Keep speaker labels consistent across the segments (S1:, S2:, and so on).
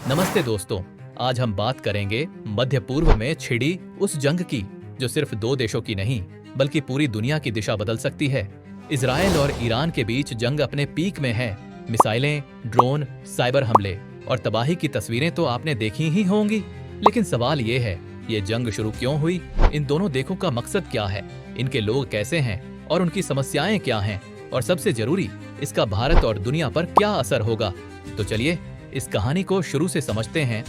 S1: नमस्ते दोस्तों, आज हम बात करेंगे मध्य पूर्व में छिड़ी उस जंग की जो सिर्फ दो देशों की नहीं बल्कि पूरी दुनिया की दिशा बदल सकती है। इजराइल और ईरान के बीच जंग अपने पीक में है। मिसाइलें, ड्रोन, साइबर हमले और तबाही की तस्वीरें तो आपने देखी ही होंगी। लेकिन सवाल ये है, ये जंग शुरू क्यों हुई? इन दोनों देशों का मकसद क्या है? इनके लोग कैसे हैं और उनकी समस्याएं क्या हैं? और सबसे जरूरी, इसका भारत और दुनिया पर क्या असर होगा? तो चलिए इस कहानी को शुरू से समझते हैं।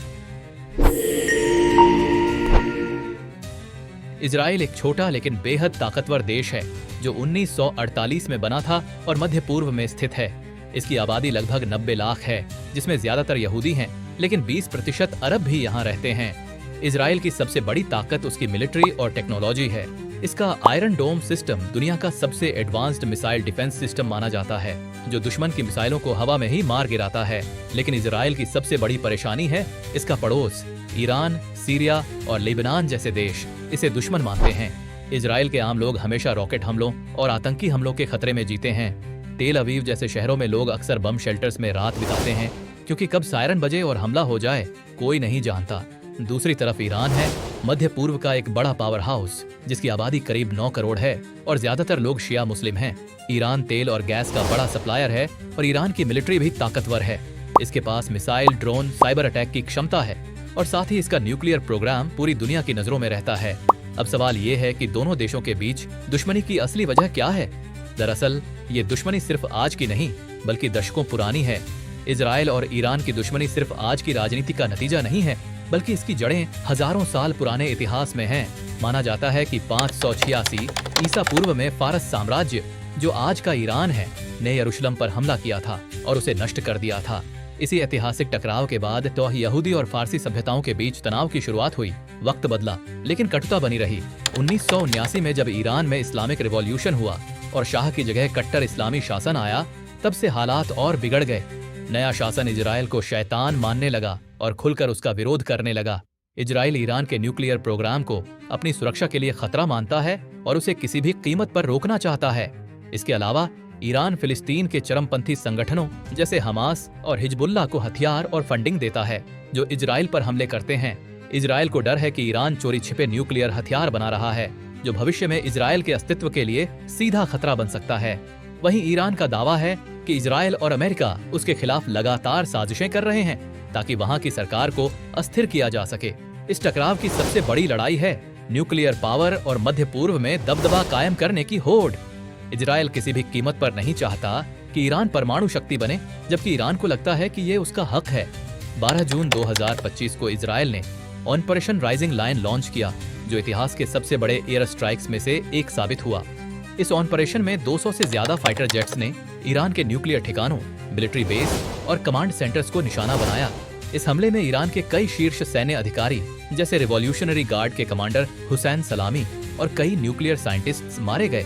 S1: इजराइल एक छोटा लेकिन बेहद ताकतवर देश है जो 1948 में बना था और मध्य पूर्व में स्थित है। इसकी आबादी लगभग 90 लाख है, जिसमें ज्यादातर यहूदी हैं, लेकिन 20% अरब भी यहाँ रहते हैं। इजराइल की सबसे बड़ी ताकत उसकी मिलिट्री और टेक्नोलॉजी है। इसका आयरन डोम सिस्टम दुनिया का सबसे एडवांस्ड मिसाइल डिफेंस सिस्टम माना जाता है, जो दुश्मन की मिसाइलों को हवा में ही मार गिराता है। लेकिन इजराइल की सबसे बड़ी परेशानी है इसका पड़ोस। ईरान, सीरिया और लेबनान जैसे देश इसे दुश्मन मानते हैं। इजराइल के आम लोग हमेशा रॉकेट हमलों और आतंकी हमलों के खतरे में जीते हैं। तेल अवीव जैसे शहरों में लोग अक्सर बम शेल्टर्स में रात बिताते हैं, क्योंकि कब सायरन बजे और हमला हो जाए कोई नहीं जानता। दूसरी तरफ ईरान है, मध्य पूर्व का एक बड़ा पावर हाउस जिसकी आबादी करीब 9 करोड़ है और ज्यादातर लोग शिया मुस्लिम हैं। ईरान तेल और गैस का बड़ा सप्लायर है और ईरान की मिलिट्री भी ताकतवर है। इसके पास मिसाइल, ड्रोन, साइबर अटैक की क्षमता है और साथ ही इसका न्यूक्लियर प्रोग्राम पूरी दुनिया की नजरों में रहता है। अब सवाल ये है कि दोनों देशों के बीच दुश्मनी की असली वजह क्या है? दरअसल ये दुश्मनी सिर्फ आज की नहीं बल्कि दशकों पुरानी है। इजराइल और ईरान की दुश्मनी सिर्फ आज की राजनीति का नतीजा नहीं है, बल्कि इसकी जड़ें हजारों साल पुराने इतिहास में हैं। माना जाता है कि 586 ईसा पूर्व में फारस साम्राज्य, जो आज का ईरान है, ने यरूशलेम पर हमला किया था और उसे नष्ट कर दिया था। इसी ऐतिहासिक टकराव के बाद तो यहूदी और फारसी सभ्यताओं के बीच तनाव की शुरुआत हुई। वक्त बदला लेकिन कटुता बनी रही। 1979 में जब ईरान में इस्लामिक रिवॉल्यूशन हुआ और शाह की जगह कट्टर इस्लामी शासन आया, तब से हालात और बिगड़ गए। नया शासन इजराइल को शैतान मानने लगा और खुलकर उसका विरोध करने लगा। इजराइल ईरान के न्यूक्लियर प्रोग्राम को अपनी सुरक्षा के लिए खतरा मानता है और उसे किसी भी कीमत पर रोकना चाहता है। इसके अलावा ईरान फिलिस्तीन के चरमपंथी संगठनों जैसे हमास और हिजबुल्लाह को हथियार और फंडिंग देता है, जो इजराइल पर हमले करते हैं। इजराइल को डर है कि ईरान चोरी छिपे न्यूक्लियर हथियार बना रहा है, जो भविष्य में इजराइल के अस्तित्व के लिए सीधा खतरा बन सकता है। वहीं ईरान का दावा है कि इजराइल और अमेरिका उसके खिलाफ लगातार साजिशें कर रहे हैं ताकि वहां की सरकार को अस्थिर किया जा सके। इस टकराव की सबसे बड़ी लड़ाई है न्यूक्लियर पावर और मध्य पूर्व में दबदबा कायम करने की होड़। इजराइल किसी भी कीमत पर नहीं चाहता कि ईरान परमाणु शक्ति बने, जबकि ईरान को लगता है कि ये उसका हक है। 12 जून 2025 को इजराइल ने ऑपरेशन राइजिंग लायन लॉन्च किया, जो इतिहास के सबसे बड़े एयर स्ट्राइक्स में से एक साबित हुआ। इस ऑपरेशन में 200 से ज्यादा फाइटर जेट्स ने ईरान के न्यूक्लियर ठिकानों, मिलिट्री बेस और कमांड सेंटर्स को निशाना बनाया। इस हमले में ईरान के कई शीर्ष सैन्य अधिकारी जैसे रिवॉल्यूशनरी गार्ड के कमांडर हुसैन सलामी और कई न्यूक्लियर साइंटिस्ट्स मारे गए।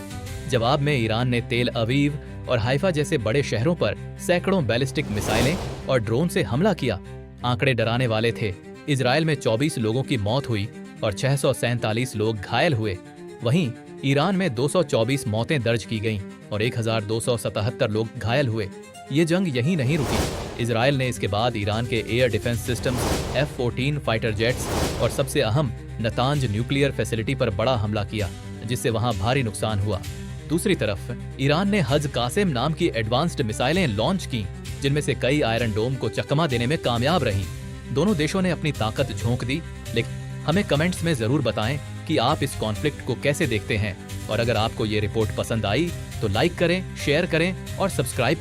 S1: जवाब में ईरान ने तेल अवीव और हाइफा जैसे बड़े शहरों पर सैकड़ों बैलिस्टिक मिसाइलें और ड्रोन से हमला किया। आंकड़े डराने वाले थे। इजराइल में 24 लोगों की मौत हुई और 647 लोग घायल हुए। वहीं ईरान में 224 मौतें दर्ज की गईं और 1277 लोग घायल हुए। ये जंग यहीं नहीं रुकी। इजराइल ने इसके बाद ईरान के air defence systems, F-14 fighter jets और सबसे अहम नतांज न्यूक्लियर फैसिलिटी पर बड़ा हमला किया, जिससे वहां भारी नुकसान हुआ। दूसरी तरफ ईरान ने हज कासिम नाम की एडवांस्ड मिसाइलें लॉन्च की, जिनमें से कई आयरन डोम को चकमा देने में कामयाब रहीं। दोनों देशों ने अपनी ताकत झोंक दी। लेकिन हमें कमेंट्स में जरूर बताएं कि आप इस कॉन्फ्लिक्ट को कैसे देखते हैं। और अगर आपको ये रिपोर्ट पसंद आई तो लाइक करें, शेयर करें और सब्सक्राइब